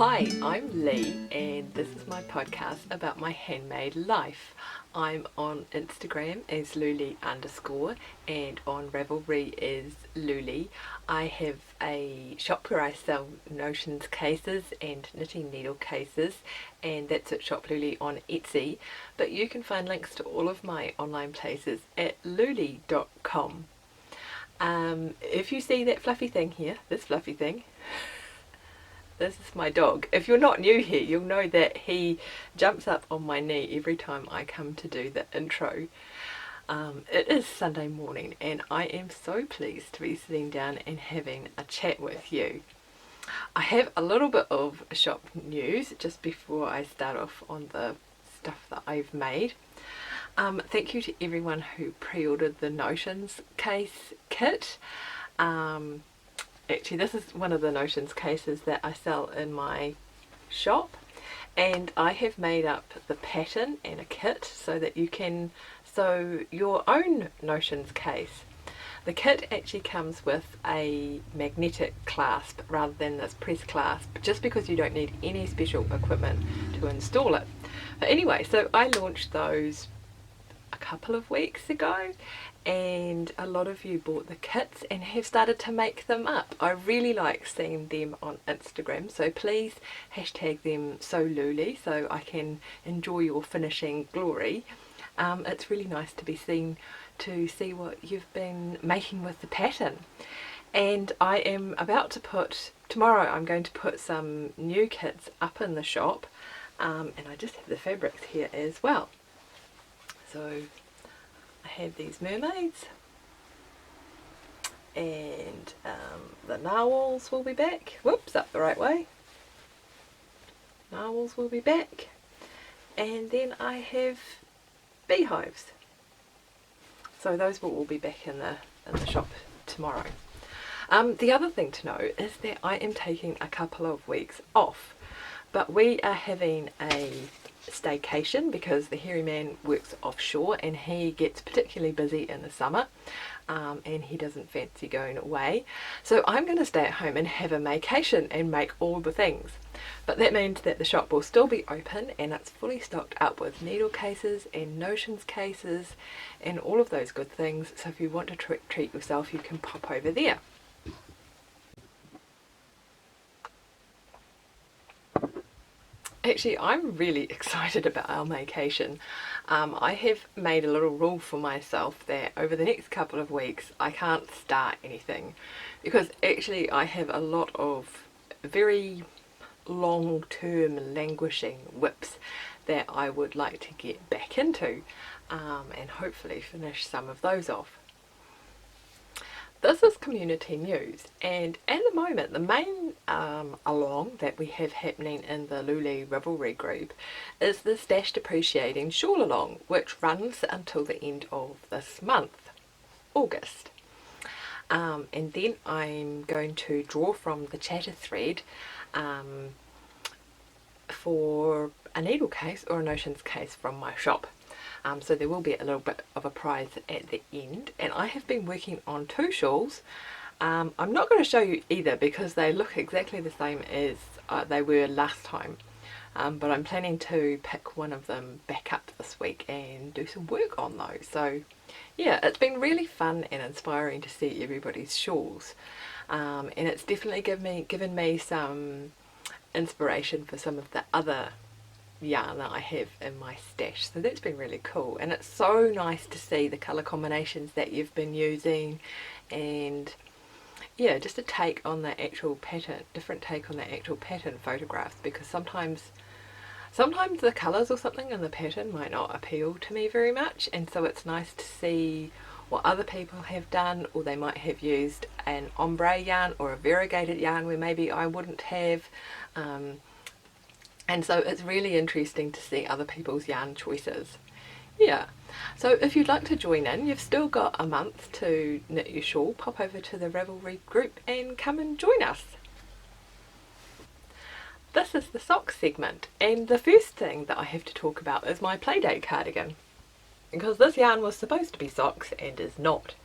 Hi, I'm Lee and this is my podcast about my handmade life. I'm on Instagram as Louleigh_ and on Ravelry as Louleigh. I have a shop where I sell notions cases and knitting needle cases, and that's at Shop Louleigh on Etsy, but you can find links to all of my online places at louleigh.com. If you see that fluffy thing here, this fluffy thing, this is my dog. If you're not new here, you'll know that he jumps up on my knee every time I come to do the intro. It is Sunday morning and I am so pleased to be sitting down and having a chat with you. I have a little bit of shop news just before I start off on the stuff that I've made. Thank you to everyone who pre-ordered the Notions case kit. Actually, this is one of the Notions cases that I sell in my shop, and I have made up the pattern and a kit so that you can sew your own Notions case. The kit actually comes with a magnetic clasp rather than this press clasp, just because you don't need any special equipment to install it. But anyway, so I launched those a couple of weeks ago, and a lot of you bought the kits and have started to make them up. I really like seeing them on Instagram, so please hashtag them #SoLouleigh so I can enjoy your finishing glory. It's really nice to be seen, to see what you've been making with the pattern. And I am about to tomorrow I'm going to put some new kits up in the shop, and I just have the fabrics here as well. So I have these mermaids, and the narwhals will be back. Whoops, up the right way. Narwhals will be back, and then I have beehives. So those will all be back in the shop tomorrow. The other thing to know is that I am taking a couple of weeks off, but we are having a staycation because the hairy man works offshore and he gets particularly busy in the summer, and he doesn't fancy going away. So I'm going to stay at home and have a vacation and make all the things. But that means that the shop will still be open and it's fully stocked up with needle cases and notions cases and all of those good things. So if you want to treat yourself, you can pop over there. Actually, I'm really excited about our vacation. I have made a little rule for myself that over the next couple of weeks I can't start anything, because actually I have a lot of very long-term languishing whips that I would like to get back into, and hopefully finish some of those off. This is community news, and at the moment the main along that we have happening in the Louleigh Ravelry group is the Stashed Appreciating shawl-along, which runs until the end of this month, August. And then I'm going to draw from the chatter thread for a needle case or a notions case from my shop. So there will be a little bit of a prize at the end, and I have been working on two shawls. I'm not going to show you either because they look exactly the same as they were last time, but I'm planning to pick one of them back up this week and do some work on those. So yeah, it's been really fun and inspiring to see everybody's shawls, and it's definitely given me some inspiration for some of the other yarn that I have in my stash, so that's been really cool. And it's so nice to see the colour combinations that you've been using, and yeah, just a take on the actual pattern, different take on the actual pattern photographs, because sometimes the colours or something in the pattern might not appeal to me very much, and so it's nice to see what other people have done, or they might have used an ombre yarn or a variegated yarn where maybe I wouldn't have. And so it's really interesting to see other people's yarn choices. Yeah, so if you'd like to join in, you've still got a month to knit your shawl. Pop over to the Ravelry group and come and join us. This is the socks segment, and the first thing that I have to talk about is my Playdate cardigan, because this yarn was supposed to be socks and is not.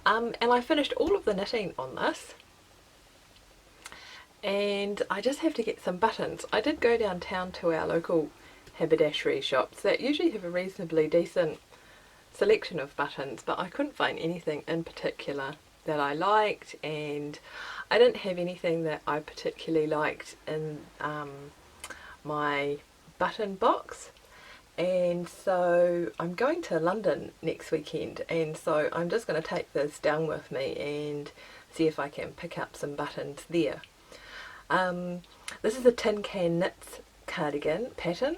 And I finished all of the knitting on this, and I just have to get some buttons. I did go downtown to our local haberdashery shops that usually have a reasonably decent selection of buttons, but I couldn't find anything in particular that I liked, and I didn't have anything that I particularly liked in my button box. And so I'm going to London next weekend, and so I'm just going to take this down with me and see if I can pick up some buttons there. This is a Tin Can Knits cardigan pattern.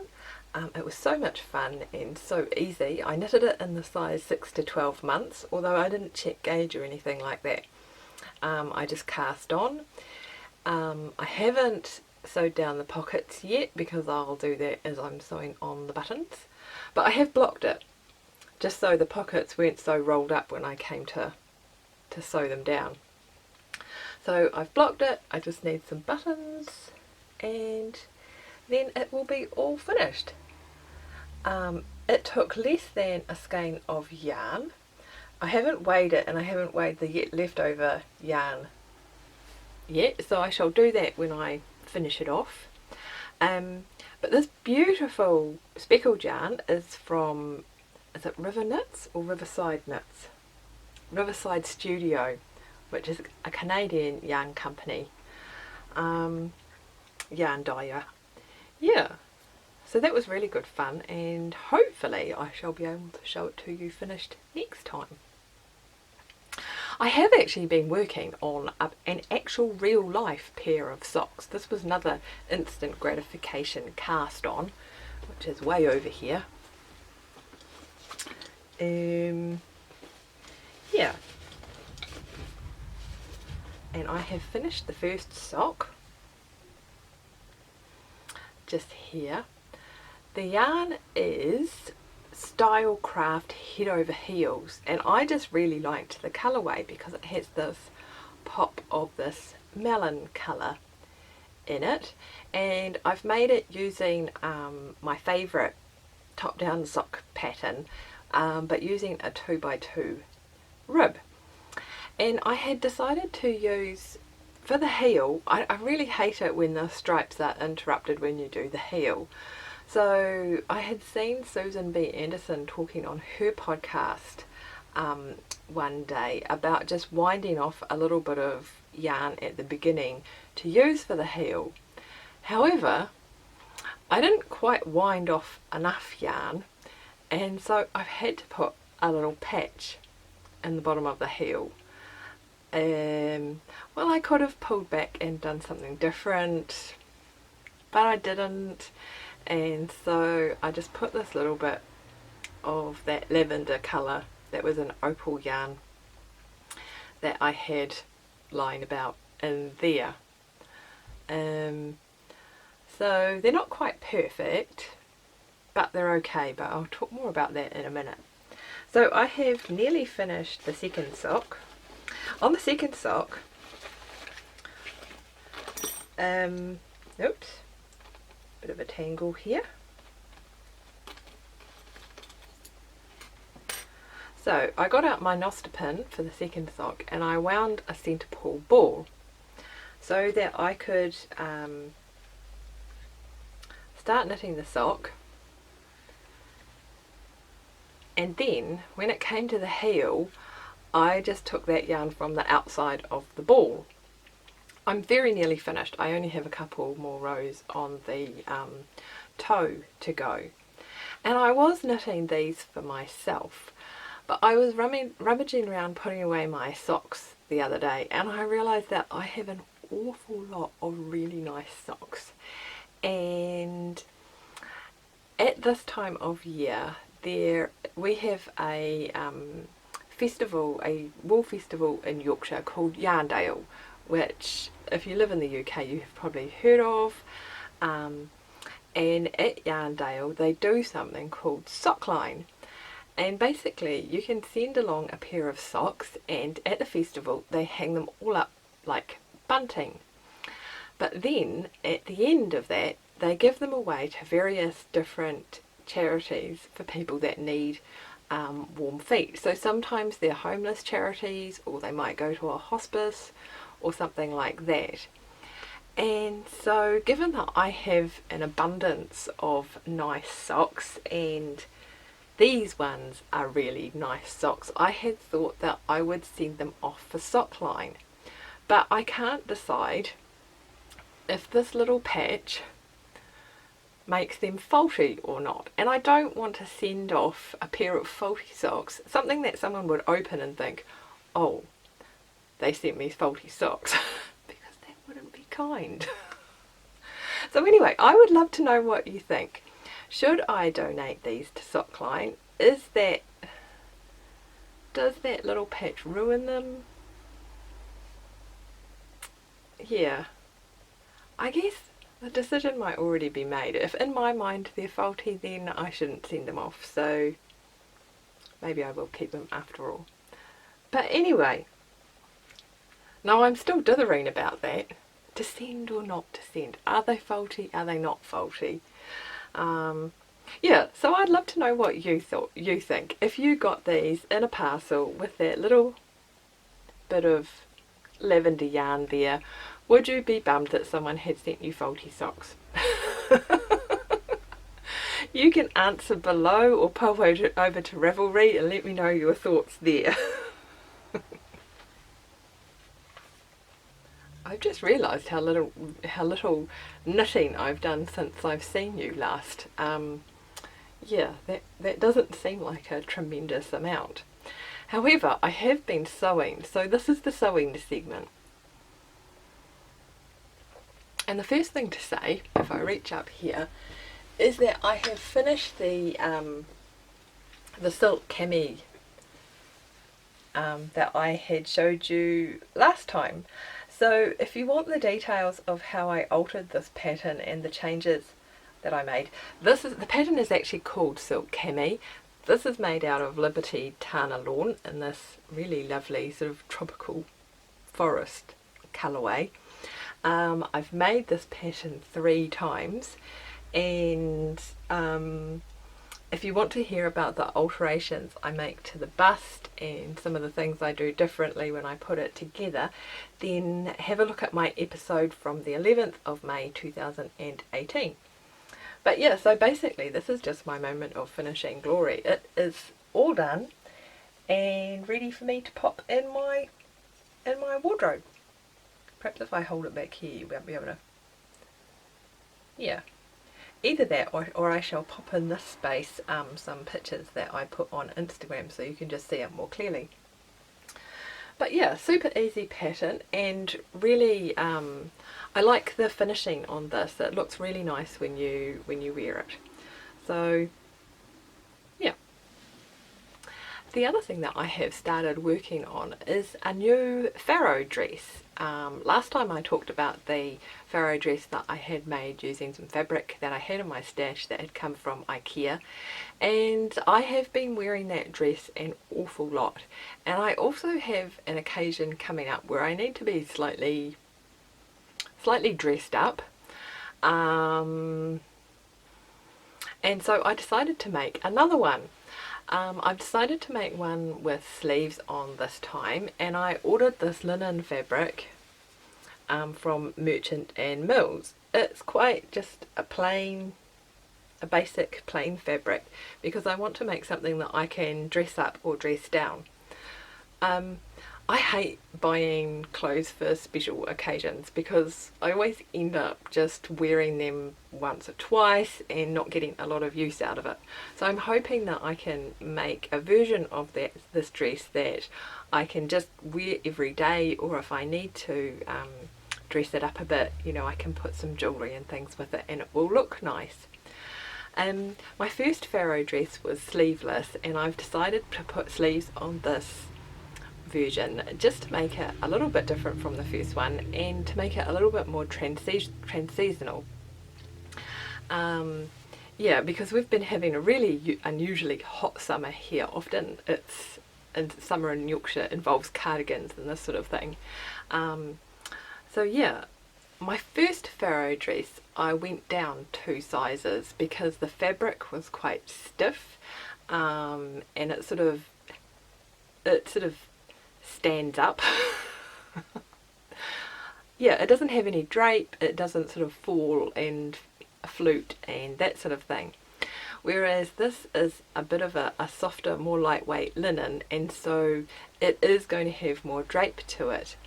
It was so much fun and so easy. I knitted it in the size 6 to 12 months, although I didn't check gauge or anything like that. I just cast on. I haven't sewed down the pockets yet because I'll do that as I'm sewing on the buttons, but I have blocked it just so the pockets weren't so rolled up when I came to sew them down. So I've blocked it, I just need some buttons and then it will be all finished. It took less than a skein of yarn. I haven't weighed it, and I haven't weighed the leftover yarn yet, so I shall do that when I finish it off. But this beautiful speckled yarn is from, is it River Knits or Riverside Knits? Riverside Studio, which is a Canadian yarn company, yarn dyer. Yeah, so that was really good fun, and hopefully I shall be able to show it to you finished next time. I have actually been working on an actual real life pair of socks. This was another instant gratification cast on, which is way over here. Yeah, and I have finished the first sock just here. The yarn is Style Craft Head Over Heels, and I just really liked the colourway because it has this pop of this melon colour in it, and I've made it using my favourite top down sock pattern, but using a 2x2 rib. And I had decided to use, for the heel, I really hate it when the stripes are interrupted when you do the heel. So I had seen Susan B. Anderson talking on her podcast one day about just winding off a little bit of yarn at the beginning to use for the heel. However, I didn't quite wind off enough yarn, and so I've had to put a little patch in the bottom of the heel. Well, I could have pulled back and done something different, but I didn't. And so I just put this little bit of that lavender colour that was an opal yarn that I had lying about in there. So they're not quite perfect, but they're okay, but I'll talk more about that in a minute. So I have nearly finished the second sock. On the second sock, oops, bit of a tangle here. So I got out my Noster pin for the second sock and I wound a centre pull ball so that I could start knitting the sock, and then when it came to the heel I just took that yarn from the outside of the ball. I'm very nearly finished. I only have a couple more rows on the toe to go, and I was knitting these for myself, but I was rummaging around putting away my socks the other day, and I realised that I have an awful lot of really nice socks, and at this time of year we have a festival, a wool festival in Yorkshire called Yarndale, which if you live in the UK you've probably heard of, and at Yarndale they do something called Sockline, and basically you can send along a pair of socks and at the festival they hang them all up like bunting, but then at the end of that they give them away to various different charities for people that need warm feet. So sometimes they're homeless charities, or they might go to a hospice or something like that. And so given that I have an abundance of nice socks, and these ones are really nice socks, I had thought that I would send them off for Sockline. But I can't decide if this little patch makes them faulty or not. And I don't want to send off a pair of faulty socks, something that someone would open and think, oh, they sent me faulty socks, because that wouldn't be kind. So anyway, I would love to know what you think. Should I donate these to Sockline? Does that little patch ruin them? Yeah, I guess the decision might already be made. If in my mind they're faulty, then I shouldn't send them off, so maybe I will keep them after all. But anyway, now I'm still dithering about that. To send or not to send? Are they faulty? Are they not faulty? Yeah, so I'd love to know what you think. If you got these in a parcel with that little bit of lavender yarn there, would you be bummed that someone had sent you faulty socks? You can answer below or pop over to Ravelry and let me know your thoughts there. I've just realised how little knitting I've done since I've seen you last. Yeah, that doesn't seem like a tremendous amount. However, I have been sewing, so this is the sewing segment. And the first thing to say, if I reach up here, is that I have finished the silk cami that I had showed you last time. So if you want the details of how I altered this pattern and the changes that I made, the pattern is actually called Silk Cami. This is made out of Liberty Tana Lawn in this really lovely sort of tropical forest colourway. I've made this pattern 3 times, and if you want to hear about the alterations I make to the bust and some of the things I do differently when I put it together, then have a look at my episode from the 11th of May 2018. But yeah, so basically this is just my moment of finishing glory. It is all done and ready for me to pop in my wardrobe. Perhaps if I hold it back here you won't be able to... Yeah. Either that or I shall pop in this space some pictures that I put on Instagram so you can just see it more clearly. But yeah, super easy pattern, and really I like the finishing on this. It looks really nice when you wear it. So yeah. The other thing that I have started working on is a new Farrow dress. Last time I talked about the Farrow dress that I had made using some fabric that I had in my stash that had come from IKEA, and I have been wearing that dress an awful lot, and I also have an occasion coming up where I need to be slightly dressed up, and so I decided to make another one. I've decided to make one with sleeves on this time, and I ordered this linen fabric from Merchant and Mills. It's quite just a basic plain fabric, because I want to make something that I can dress up or dress down. I hate buying clothes for special occasions because I always end up just wearing them once or twice and not getting a lot of use out of it. So I'm hoping that I can make a version of this dress that I can just wear every day, or if I need to dress it up a bit, you know, I can put some jewellery and things with it and it will look nice. My first Farrow dress was sleeveless, and I've decided to put sleeves on this version just to make it a little bit different from the first one and to make it a little bit more trans-seasonal. Yeah, because we've been having a really unusually hot summer here. Often summer in Yorkshire involves cardigans and this sort of thing. So yeah, my first Farrow dress I went down 2 sizes because the fabric was quite stiff, and it sort of stands up. yeah, it doesn't have any drape, it doesn't sort of fall and flute and that sort of thing. Whereas this is a bit of a softer, more lightweight linen, and so it is going to have more drape to it.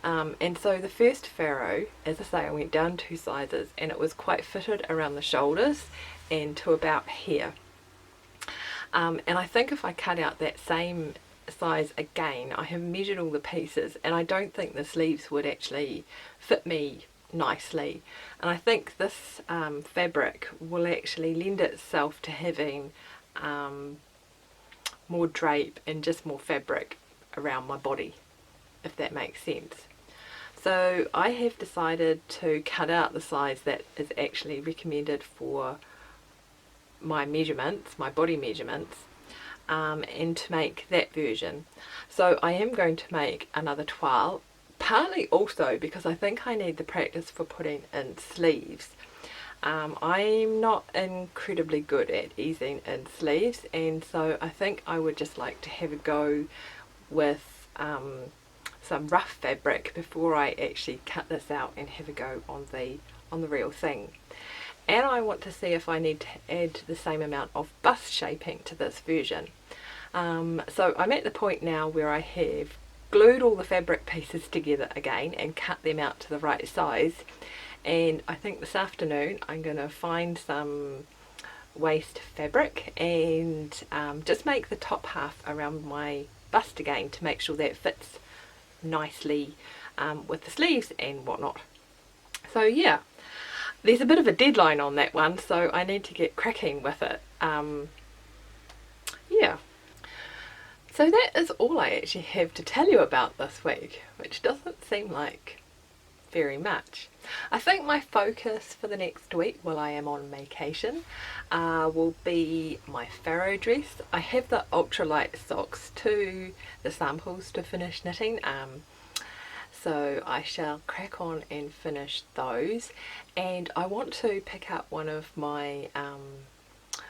And so the first Farrow, as I say, I went down 2 sizes and it was quite fitted around the shoulders and to about here. And I think if I cut out that same size again, I have measured all the pieces and I don't think the sleeves would actually fit me nicely, and I think this fabric will actually lend itself to having more drape and just more fabric around my body, if that makes sense. So I have decided to cut out the size that is actually recommended for my measurements, my body measurements, and to make that version. So I am going to make another toile, partly also because I think I need the practice for putting in sleeves. I'm not incredibly good at easing in sleeves, and so I think I would just like to have a go with some rough fabric before I actually cut this out and have a go on the real thing. And I want to see if I need to add the same amount of bust shaping to this version. So I'm at the point now where I have glued all the fabric pieces together again and cut them out to the right size, and I think this afternoon I'm going to find some waist fabric and just make the top half around my bust again to make sure that fits nicely with the sleeves and whatnot. So yeah, there's a bit of a deadline on that one, so I need to get cracking with it. Yeah. So that is all I actually have to tell you about this week, which doesn't seem like very much. I think my focus for the next week, while I am on vacation, will be my Farrow dress. I have the ultralight socks to the samples to finish knitting, so I shall crack on and finish those, and I want to pick up one of my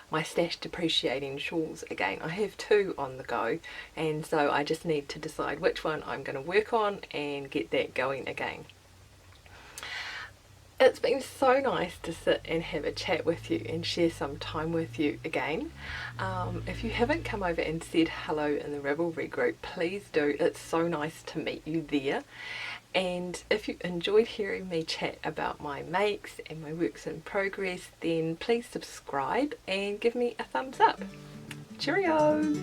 my stash depreciating shawls again. I have 2 on the go, and so I just need to decide which one I'm going to work on and get that going again. It's been so nice to sit and have a chat with you and share some time with you again. If you haven't come over and said hello in the Ravelry group, please do. It's so nice to meet you there. And if you enjoyed hearing me chat about my makes and my works in progress, then please subscribe and give me a thumbs up. Cheerio!